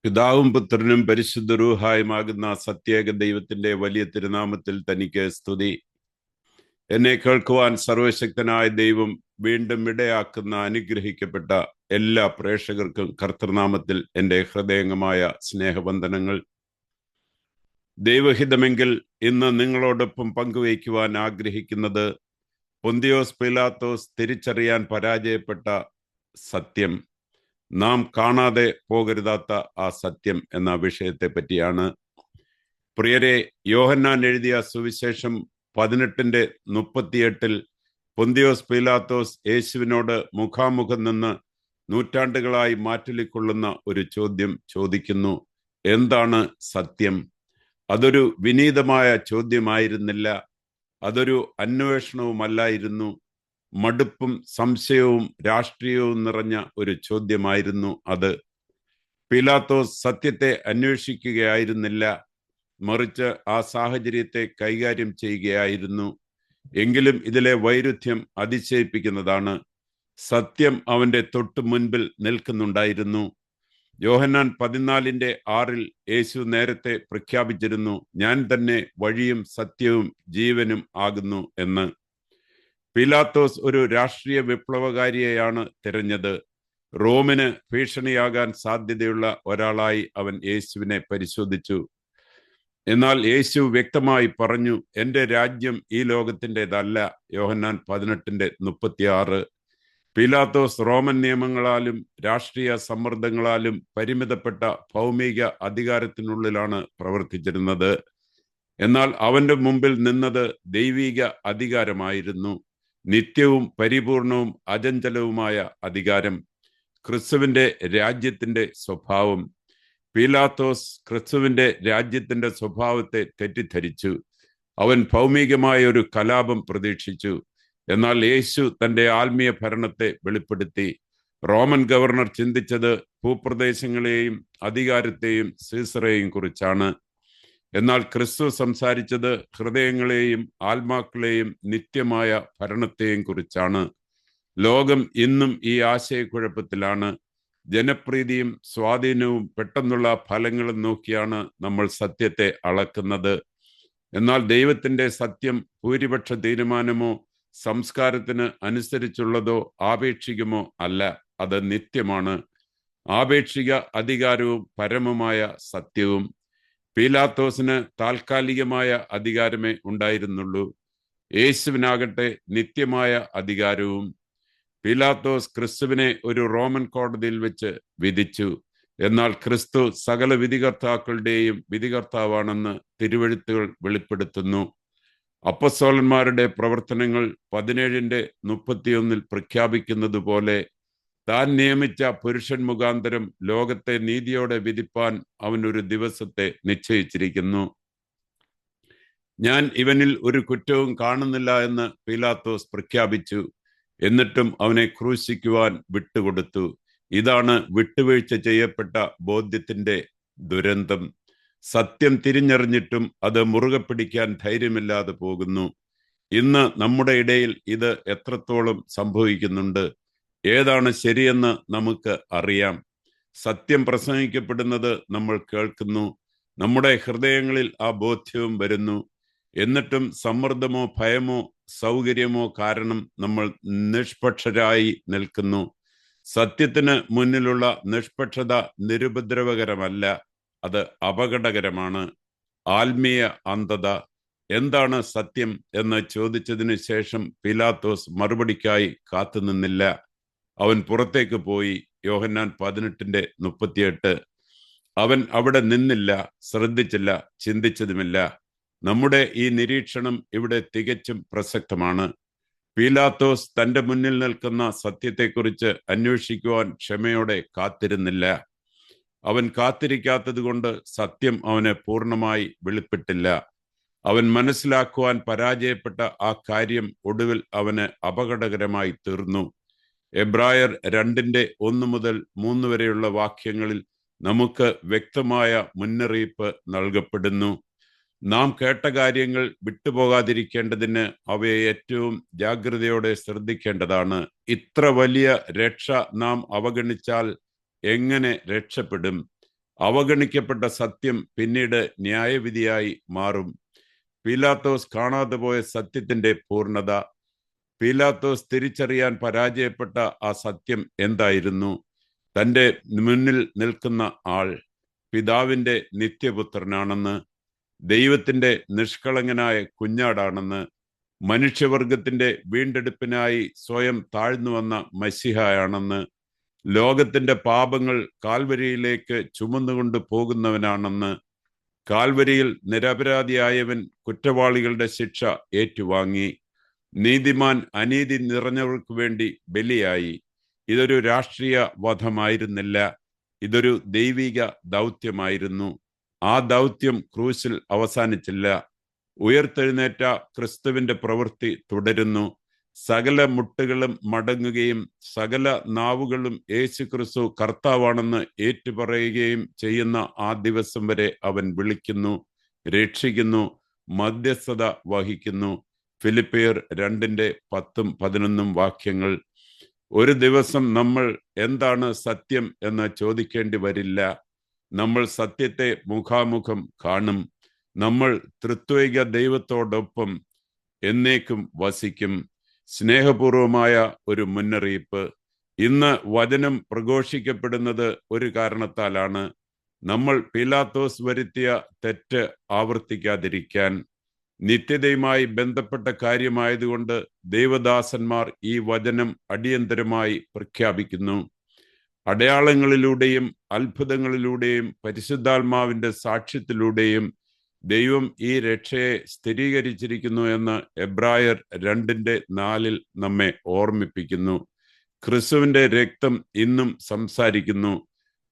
പിതാവും പുത്രനും പരിശുദ്ധ റൂഹായുമാകുന്ന സത്യേക ദൈവത്തിന്റെ വലിയ തിരുനാമത്തിൽ തനിക്ക് സ്തുതി. എന്നെ കേൾക്കുവാൻ സർവശക്തനായ ദൈവം വീണ്ടും ഇടയാക്കുന്ന അനുഗ്രഹിക്കപ്പെട്ട എല്ലാ പ്രേക്ഷകർക്കും കർത്തൃനാമത്തിൽ എൻ്റെ ഹൃദയംഗമായ സ്നേഹവന്ദനങ്ങൾ. ദൈവഹിതമെങ്കിൽ ഇന്ന് നിങ്ങളോടൊപ്പം പങ്കുവയ്ക്കുവാൻ ആഗ്രഹിക്കുന്നത് പൊന്തിയോസ് പീലാത്തോസ് തിരിച്ചറിയാൻ പരാജയപ്പെട്ട സത്യം, നാം കാണാതെ പോകരുതാത്ത ആ സത്യം എന്ന വിഷയത്തെ പറ്റിയാണ്. പ്രിയരെ, യോഹന്നാൻ എഴുതിയ സുവിശേഷം 18:38 പൊന്തിയോസ് പീലാത്തോസ് യേശുവിനോട് മുഖാമുഖം നിന്ന് നൂറ്റാണ്ടുകളായി മാറ്റൊലിക്കൊള്ളുന്ന ഒരു ചോദ്യം ചോദിക്കുന്നു: എന്താണ് സത്യം? അതൊരു വിനീതമായ ചോദ്യമായിരുന്നില്ല, അതൊരു അന്വേഷണവുമല്ലായിരുന്നു. മടുപ്പും സംശയവും രാഷ്ട്രീയവും നിറഞ്ഞ ഒരു ചോദ്യമായിരുന്നു അത്. പീലാത്തോസ് സത്യത്തെ അന്വേഷിക്കുകയായിരുന്നില്ല, മറിച്ച് ആ സാഹചര്യത്തെ കൈകാര്യം ചെയ്യുകയായിരുന്നു. എങ്കിലും ഇതിലെ വൈരുദ്ധ്യം അതിശയിപ്പിക്കുന്നതാണ്. സത്യം അവന്റെ തൊട്ടു മുൻപിൽ നിൽക്കുന്നുണ്ടായിരുന്നു. യോഹന്നാൻ 14:6 യേശു നേരത്തെ പ്രഖ്യാപിച്ചിരുന്നു: ഞാൻ തന്നെ വഴിയും സത്യവും ജീവനും ആകുന്നു എന്ന്. പീലാത്തോസ് ഒരു രാഷ്ട്രീയ വിപ്ലവകാരിയെയാണ് തിരഞ്ഞത്. റോമിന് ഭീഷണിയാകാൻ സാധ്യതയുള്ള ഒരാളായി അവൻ യേശുവിനെ പരിശോധിച്ചു. എന്നാൽ യേശു വ്യക്തമായി പറഞ്ഞു: എൻ്റെ രാജ്യം ഈ ലോകത്തിൻ്റെതല്ല. യോഹന്നാൻ 18:36. പീലാത്തോസ് റോമൻ നിയമങ്ങളാലും രാഷ്ട്രീയ സമ്മർദ്ദങ്ങളാലും പരിമിതപ്പെട്ട ഭൗമിക അധികാരത്തിനുള്ളിലാണ് പ്രവർത്തിച്ചിരുന്നത്. എന്നാൽ അവന്റെ മുമ്പിൽ നിന്നത് ദൈവിക അധികാരമായിരുന്നു. നിത്യവും പരിപൂർണവും അചഞ്ചലവുമായ അധികാരം, ക്രിസ്തുവിന്റെ രാജ്യത്തിന്റെ സ്വഭാവം. പീലാത്തോസ് ക്രിസ്തുവിന്റെ രാജ്യത്തിന്റെ സ്വഭാവത്തെ തെറ്റിദ്ധരിച്ചു. അവൻ ഭൗമികമായ ഒരു കലാപം പ്രതീക്ഷിച്ചു. എന്നാൽ യേശു തന്റെ ആത്മീയ ഭരണത്തെ വെളിപ്പെടുത്തി. റോമൻ ഗവർണർ ചിന്തിച്ചത് ഭൂപ്രദേശങ്ങളെയും അധികാരത്തെയും സീസറെയും കുറിച്ചാണ്. എന്നാൽ ക്രിസ്തു സംസാരിച്ചത് ഹൃദയങ്ങളെയും ആത്മാക്കളെയും നിത്യമായ ഭരണത്തെയും കുറിച്ചാണ്. ലോകം ഇന്നും ഈ ആശയക്കുഴപ്പത്തിലാണ്. ജനപ്രീതിയും സ്വാധീനവും പെട്ടെന്നുള്ള ഫലങ്ങളും നോക്കിയാണ് നമ്മൾ സത്യത്തെ അളക്കുന്നത്. എന്നാൽ ദൈവത്തിന്റെ സത്യം ഭൂരിപക്ഷ തീരുമാനമോ സംസ്കാരത്തിന് അനുസരിച്ചുള്ളതോ ആപേക്ഷികമോ അല്ല, അത് നിത്യമാണ്. ആപേക്ഷിക അധികാരവും പരമമായ സത്യവും. പീലാത്തോസിന് താൽക്കാലികമായ അധികാരമേ ഉണ്ടായിരുന്നുള്ളൂ. യേശുവിനാകട്ടെ നിത്യമായ അധികാരവും. പീലാത്തോസ് ക്രിസ്തുവിനെ ഒരു റോമൻ കോടതിയിൽ വെച്ച് വിധിച്ചു. എന്നാൽ ക്രിസ്തു സകല വിധികർത്താക്കളുടെയും വിധികർത്താവാണെന്ന് തിരുവെഴുത്തുകൾ വെളിപ്പെടുത്തുന്നു. അപ്പസ്തോലന്മാരുടെ പ്രവർത്തനങ്ങൾ 17:31 പ്രഖ്യാപിക്കുന്നത് പോലെ താൻ നിയമിച്ച പുരുഷൻ മുഖാന്തരം ലോകത്തെ നീതിയോടെ വിധിപ്പാൻ അവൻ ഒരു ദിവസത്തെ നിശ്ചയിച്ചിരിക്കുന്നു. ഞാൻ ഇവനിൽ ഒരു കുറ്റവും കാണുന്നില്ല എന്ന് പീലാത്തോസ് പ്രഖ്യാപിച്ചു. എന്നിട്ടും അവനെ ക്രൂശിക്കുവാൻ വിട്ടുകൊടുത്തു. ഇതാണ് വിട്ടുവീഴ്ച ചെയ്യപ്പെട്ട ബോധ്യത്തിന്റെ ദുരന്തം. സത്യം തിരിഞ്ഞറിഞ്ഞിട്ടും അത് മുറുകെ പിടിക്കാൻ ധൈര്യമില്ലാതെ പോകുന്നു. ഇന്ന് നമ്മുടെ ഇടയിൽ ഇത് എത്രത്തോളം സംഭവിക്കുന്നുണ്ട്? ഏതാണ് ശരിയെന്ന് നമുക്ക് അറിയാം. സത്യം പ്രസംഗിക്കപ്പെടുന്നത് നമ്മൾ കേൾക്കുന്നു. നമ്മുടെ ഹൃദയങ്ങളിൽ ആ ബോധ്യവും വരുന്നു. എന്നിട്ടും സമ്മർദ്ദമോ ഭയമോ സൗകര്യമോ കാരണം നമ്മൾ നിഷ്പക്ഷരായി നിൽക്കുന്നു. സത്യത്തിന് മുന്നിലുള്ള നിഷ്പക്ഷത നിരുപദ്രവകരമല്ല, അത് അപകടകരമാണ്. ആത്മീയ അന്ധത. എന്താണ് സത്യം എന്ന് ചോദിച്ചതിന് ശേഷം പീലാത്തോസ് മറുപടിക്കായി കാത്തുനിന്നില്ല. അവൻ പുറത്തേക്ക് പോയി. യോഹന്നാൻ 18:38. അവൻ അവിടെ നിന്നില്ല, ശ്രദ്ധിച്ചില്ല, ചിന്തിച്ചതുമില്ല. നമ്മുടെ ഈ നിരീക്ഷണം ഇവിടെ തികച്ചും പ്രസക്തമാണ്. പീലാത്തോസ് തന്റെ മുന്നിൽ നിൽക്കുന്ന സത്യത്തെക്കുറിച്ച് അന്വേഷിക്കുവാൻ ക്ഷമയോടെ കാത്തിരുന്നില്ല. അവൻ കാത്തിരിക്കാത്തത് കൊണ്ട് സത്യം അവന് പൂർണ്ണമായി വെളിപ്പെട്ടില്ല. അവൻ മനസ്സിലാക്കുവാൻ പരാജയപ്പെട്ട ആ കാര്യം ഒടുവിൽ അവന് അപകടകരമായി തീർന്നു. എബ്രായർ 2:1-3 വരെയുള്ള വാക്യങ്ങളിൽ നമുക്ക് വ്യക്തമായ മുന്നറിയിപ്പ് നൽകപ്പെടുന്നു. നാം കേട്ട കാര്യങ്ങൾ വിട്ടുപോകാതിരിക്കേണ്ടതിന് അവയെ ഏറ്റവും ജാഗ്രതയോടെ ശ്രദ്ധിക്കേണ്ടതാണ്. ഇത്ര വലിയ രക്ഷ നാം അവഗണിച്ചാൽ എങ്ങനെ രക്ഷപ്പെടും? അവഗണിക്കപ്പെട്ട സത്യം പിന്നീട് ന്യായവിധിയായി മാറും. പീലാത്തോസ് കാണാതെ പോയ സത്യത്തിന്റെ പൂർണ്ണത. പീലാത്തോസ് തിരിച്ചറിയാൻ പരാജയപ്പെട്ട ആ സത്യം എന്തായിരുന്നു? തൻ്റെ മുന്നിൽ നിൽക്കുന്ന ആൾ പിതാവിൻ്റെ നിത്യപുത്രനാണെന്ന്, ദൈവത്തിൻ്റെ നിഷ്കളങ്കനായ കുഞ്ഞാടാണെന്ന്, മനുഷ്യവർഗത്തിന്റെ വീണ്ടെടുപ്പിനായി സ്വയം താഴ്ന്നു വന്ന മശിഹായാണെന്ന്, ലോകത്തിന്റെ പാപങ്ങൾ കാൽവരിയിലേക്ക് ചുമന്നുകൊണ്ട് പോകുന്നവനാണെന്ന്, കാൽവരിയിൽ നിരപരാധിയായവൻ കുറ്റവാളികളുടെ ശിക്ഷ ഏറ്റുവാങ്ങി, നീതിമാൻ അനീതി നിറഞ്ഞവർക്ക് വേണ്ടി ബലിയായി. ഇതൊരു രാഷ്ട്രീയ വധമായിരുന്നില്ല, ഇതൊരു ദൈവിക ദൗത്യമായിരുന്നു. ആ ദൗത്യം ക്രൂശിൽ അവസാനിച്ചില്ല. ഉയർത്തെഴുന്നേറ്റ ക്രിസ്തുവിന്റെ പ്രവൃത്തി തുടരുന്നു. സകല മുട്ടുകളും മടങ്ങുകയും സകല നാവുകളും യേശു ക്രിസ്തു കർത്താവാണെന്ന് ഏറ്റുപറയുകയും ചെയ്യുന്ന ആ ദിവസം വരെ അവൻ വിളിക്കുന്നു, രക്ഷിക്കുന്നു, മധ്യസ്ഥത വഹിക്കുന്നു. ഫിലിപ്പിയർ 2:10-11 വാക്യങ്ങൾ. ഒരു ദിവസം നമ്മൾ എന്താണ് സത്യം എന്ന് ചോദിക്കേണ്ടി വരില്ല. നമ്മൾ സത്യത്തെ മുഖാമുഖം കാണും. നമ്മൾ ത്രിത്വൈക ദൈവത്തോടൊപ്പം എന്നേക്കും വസിക്കും. സ്നേഹപൂർവമായ ഒരു മുന്നറിയിപ്പ്. ഇന്ന് വചനം പ്രഘോഷിക്കപ്പെടുന്നത് ഒരു കാരണത്താലാണ്. നമ്മൾ പീലാത്തോസ് വരുത്തിയ തെറ്റ് ആവർത്തിക്കാതിരിക്കാൻ. നിത്യതയുമായി ബന്ധപ്പെട്ട കാര്യമായതുകൊണ്ട് ദൈവദാസന്മാർ ഈ വചനം അടിയന്തരമായി പ്രഖ്യാപിക്കുന്നു. അടയാളങ്ങളിലൂടെയും അത്ഭുതങ്ങളിലൂടെയും പരിശുദ്ധാത്മാവിന്റെ സാക്ഷ്യത്തിലൂടെയും ദൈവം ഈ രക്ഷയെ സ്ഥിരീകരിച്ചിരിക്കുന്നു എന്ന് എബ്രായർ 2:4 നമ്മെ ഓർമ്മിപ്പിക്കുന്നു. ക്രിസ്തുവിന്റെ രക്തം ഇന്നും സംസാരിക്കുന്നു.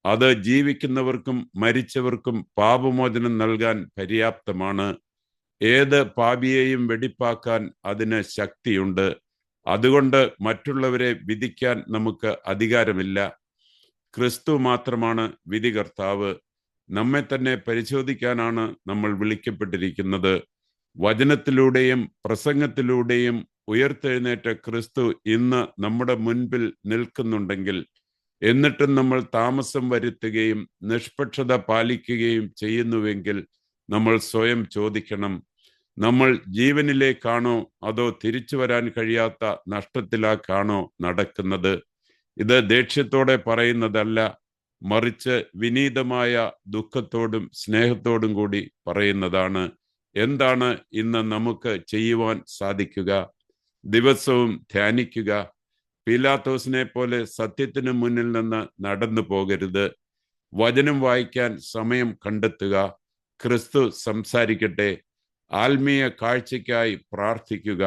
അത് ജീവിക്കുന്നവർക്കും മരിച്ചവർക്കും പാപമോചനം നൽകാൻ പര്യാപ്തമാണ്. ഏത് പാപിയെയും വെടിപ്പാക്കാൻ അതിന് ശക്തിയുണ്ട്. അതുകൊണ്ട് മറ്റുള്ളവരെ വിധിക്കാൻ നമുക്ക് അധികാരമില്ല. ക്രിസ്തു മാത്രമാണ് വിധികർത്താവ്. നമ്മെ തന്നെ പരിശോധിക്കാനാണ് നമ്മൾ വിളിക്കപ്പെട്ടിരിക്കുന്നത്. വചനത്തിലൂടെയും പ്രസംഗത്തിലൂടെയും ഉയർത്തെഴുന്നേറ്റ ക്രിസ്തു ഇന്ന് നമ്മുടെ മുൻപിൽ നിൽക്കുന്നുണ്ടെങ്കിൽ, എന്നിട്ടും നമ്മൾ താമസം വരുത്തുകയും നിഷ്പക്ഷത പാലിക്കുകയും ചെയ്യുന്നുവെങ്കിൽ നമ്മൾ സ്വയം ചോദിക്കണം, നമ്മൾ ജീവനിലേക്കാണോ അതോ തിരിച്ചു വരാൻ കഴിയാത്ത നഷ്ടത്തിലേക്കാണോ നടക്കുന്നത്? ഇത് ദേഷ്യത്തോടെ പറയുന്നതല്ല, മറിച്ച് വിനീതമായ ദുഃഖത്തോടും സ്നേഹത്തോടും കൂടി പറയുന്നതാണ്. എന്താണ് ഇന്ന് നമുക്ക് ചെയ്യുവാൻ സാധിക്കുക? ദിവസവും ധ്യാനിക്കുക. പീലാത്തോസിനെ പോലെ സത്യത്തിന് മുന്നിൽ നിന്ന് നടന്നു പോകരുത്. വചനം വായിക്കാൻ സമയം കണ്ടെത്തുക. ക്രിസ്തു സംസാരിക്കട്ടെ. ആത്മീയ കാഴ്ചയ്ക്കായി പ്രാർത്ഥിക്കുക.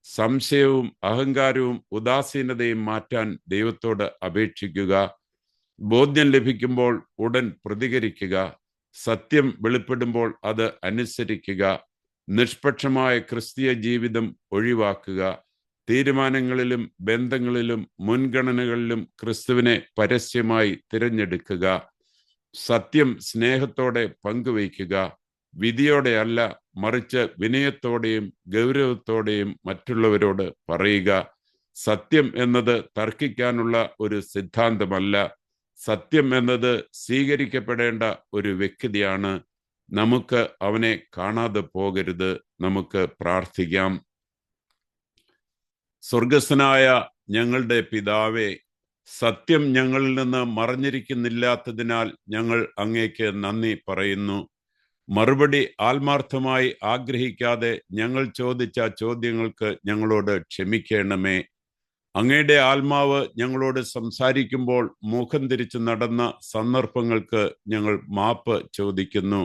സംശയവും അഹങ്കാരവും ഉദാസീനതയും മാറ്റാൻ ദൈവത്തോട് അപേക്ഷിക്കുക. ബോധ്യം ലഭിക്കുമ്പോൾ ഉടൻ പ്രതികരിക്കുക. സത്യം വെളിപ്പെടുമ്പോൾ അത് അനുസരിക്കുക. നിഷ്പക്ഷമായ ക്രിസ്തീയ ജീവിതം ഒഴിവാക്കുക. തീരുമാനങ്ങളിലും ബന്ധങ്ങളിലും മുൻഗണനകളിലും ക്രിസ്തുവിനെ പരസ്യമായി തിരഞ്ഞെടുക്കുക. സത്യം സ്നേഹത്തോടെ പങ്കുവയ്ക്കുക. വിധിയോടെ അല്ല, മറിച്ച് വിനയത്തോടെയും ഗൗരവത്തോടെയും മറ്റുള്ളവരോട് പറയുക. സത്യം എന്നത് തർക്കിക്കാനുള്ള ഒരു സിദ്ധാന്തമല്ല. സത്യം എന്നത് സ്വീകരിക്കപ്പെടേണ്ട ഒരു വ്യക്തിയാണ്. നമുക്ക് അവനെ കാണാതെ പോകരുത്. നമുക്ക് പ്രാർത്ഥിക്കാം. സ്വർഗസ്ഥനായ ഞങ്ങളുടെ പിതാവേ, സത്യം ഞങ്ങളിൽ നിന്ന് മറഞ്ഞിരിക്കുന്നില്ലാത്തതിനാൽ ഞങ്ങൾ അങ്ങേക്ക് നന്ദി പറയുന്നു. മറുപടി ആത്മാർത്ഥമായി ആഗ്രഹിക്കാതെ ഞങ്ങൾ ചോദിച്ച ചോദ്യങ്ങൾക്ക് ഞങ്ങളോട് ക്ഷമിക്കണമേ. അങ്ങയുടെ ആത്മാവ് ഞങ്ങളോട് സംസാരിക്കുമ്പോൾ മുഖം തിരിച്ചു നടന്ന സന്ദർഭങ്ങൾക്ക് ഞങ്ങൾ മാപ്പ് ചോദിക്കുന്നു.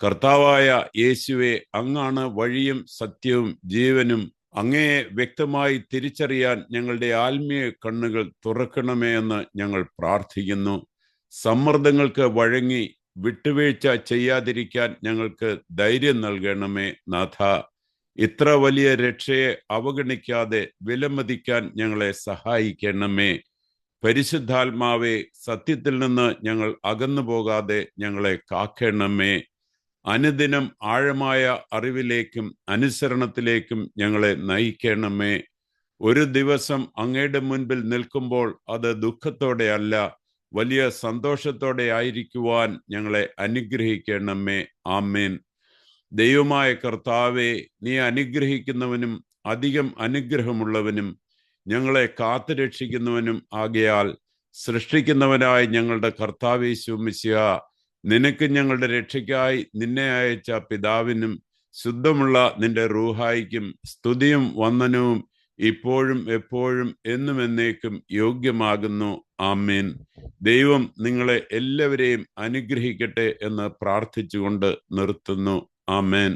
കർത്താവായ യേശുവെ, അങ്ങാണ് വഴിയും സത്യവും ജീവനും. അങ്ങയെ വ്യക്തമായി തിരിച്ചറിയാൻ ഞങ്ങളുടെ ആത്മീയ കണ്ണുകൾ തുറക്കണമേ എന്ന് ഞങ്ങൾ പ്രാർത്ഥിക്കുന്നു. സമ്മർദ്ദങ്ങൾക്ക് വഴങ്ങി വിട്ടുവീഴ്ച ചെയ്യാതിരിക്കാൻ ഞങ്ങൾക്ക് ധൈര്യം നൽകണമേ നാഥ. ഇത്ര വലിയ രക്ഷയെ അവഗണിക്കാതെ വിലമതിക്കാൻ ഞങ്ങളെ സഹായിക്കണമേ. പരിശുദ്ധാത്മാവെ, സത്യത്തിൽ നിന്ന് ഞങ്ങൾ അകന്നു പോകാതെ ഞങ്ങളെ കാക്കണമേ. അനുദിനം ആഴമായ അറിവിലേക്കും അനുസരണത്തിലേക്കും ഞങ്ങളെ നയിക്കണമേ. ഒരു ദിവസം അങ്ങയുടെ മുൻപിൽ നിൽക്കുമ്പോൾ അത് ദുഃഖത്തോടെ അല്ല, വലിയ സന്തോഷത്തോടെ ആയിരിക്കുവാൻ ഞങ്ങളെ അനുഗ്രഹിക്കണമേ. ആമേൻ. ദൈവമായ കർത്താവെ, നീ അനുഗ്രഹിക്കുന്നവനും അധികം അനുഗ്രഹമുള്ളവനും ഞങ്ങളെ കാത്തുരക്ഷിക്കുന്നവനും ആകയാൽ സൃഷ്ടിക്കുന്നവനായ ഞങ്ങളുടെ കർത്താവേശു മിശിഹ, നിനക്ക് ഞങ്ങളുടെ രക്ഷയ്ക്കായി നിന്നെ അയച്ച പിതാവിനും ശുദ്ധമുള്ള നിന്റെ റൂഹായിക്കും സ്തുതിയും വന്ദനവും ഇപ്പോഴും എപ്പോഴും എന്നും എന്നേക്കും യോഗ്യമാകുന്നു. ആമേൻ. ദൈവം നിങ്ങളെ എല്ലാവരെയും അനുഗ്രഹിക്കട്ടെ എന്ന് പ്രാർത്ഥിച്ചുകൊണ്ട് നിർത്തുന്നു. ആമേൻ.